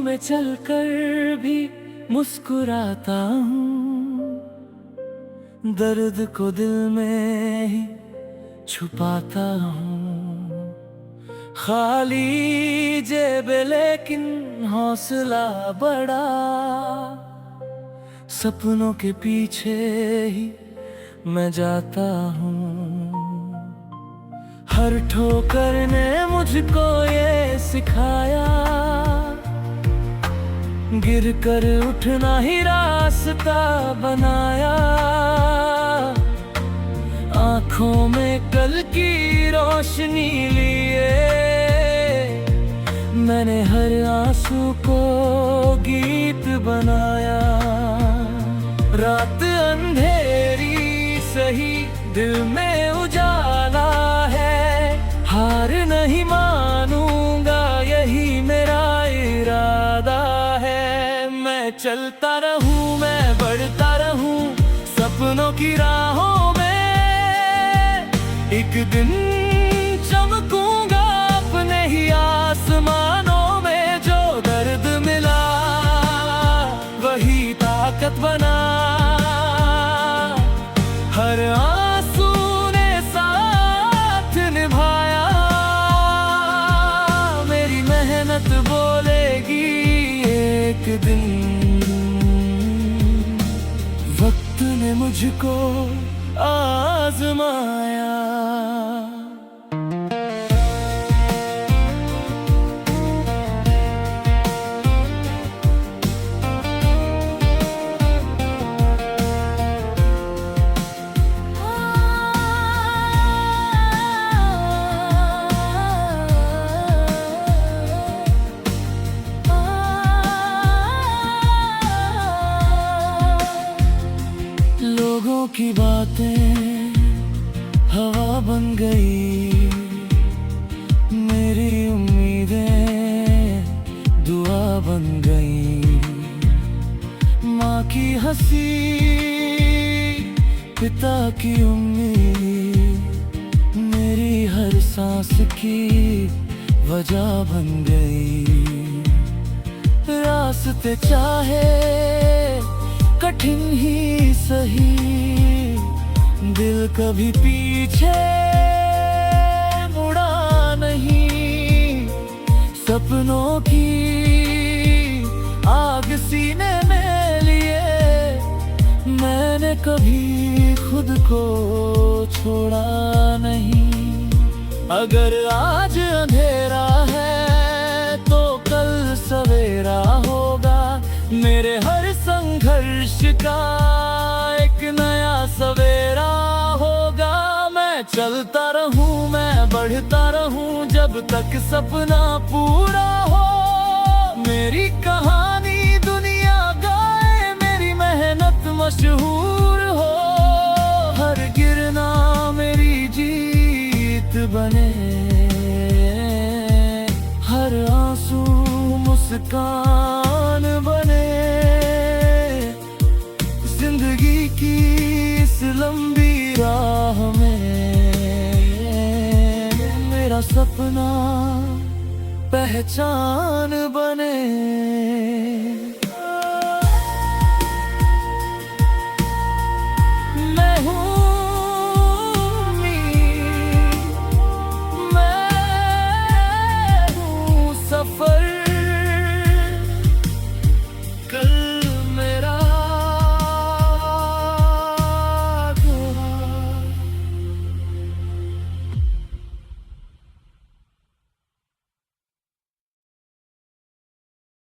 में चलकर भी मुस्कुराता हूँ, दर्द को दिल में ही छुपाता हूँ। खाली जेब लेकिन हौसला बड़ा, सपनों के पीछे ही मैं जाता हूँ। हर ठोकर ने मुझको ये सिखाया, गिर कर उठना ही रास्ता बनाया। आँखों में कल की रोशनी लिए, मैंने हर आंसू को गीत बनाया। रात अंधेरी सही, दिल में उजाला है। हार नहीं मानूंगा, यही मेरा इरादा है। मैं चलता रहूं, मैं बढ़ता रहूं सपनों की राहों में। एक दिन चमकूंगा अपने ही आसमानों में। जो दर्द मिला वही ताकत बना, हर आंसू ने साथ निभाया। मेरी मेहनत बोलेगी एक दिन, वक्त ने मुझको आजमाया। लोगों की बातें हवा बन गई, मेरी उम्मीदें दुआ बन गई। माँ की हंसी, पिता की उम्मीद, मेरी हर सांस की वजह बन गई। रास्ते चाहे कठिन ही सही, दिल कभी पीछे मुड़ा नहीं। सपनों की आग सीने में लिए, मैंने कभी खुद को छोड़ा नहीं। अगर आज अंधेरा है तो कल सवेरा होगा। मेरे हर संघर्ष का एक नया सवेरा होगा। मैं चलता रहूं, मैं बढ़ता रहूं जब तक सपना पूरा हो। मेरी कहानी दुनिया गाए, मेरी मेहनत मशहूर हो। हर गिरना मेरी जीत बने, हर आंसू मुस्कान बने। जिंदगी की इस लंबी राह में मेरा सपना पहचान बने।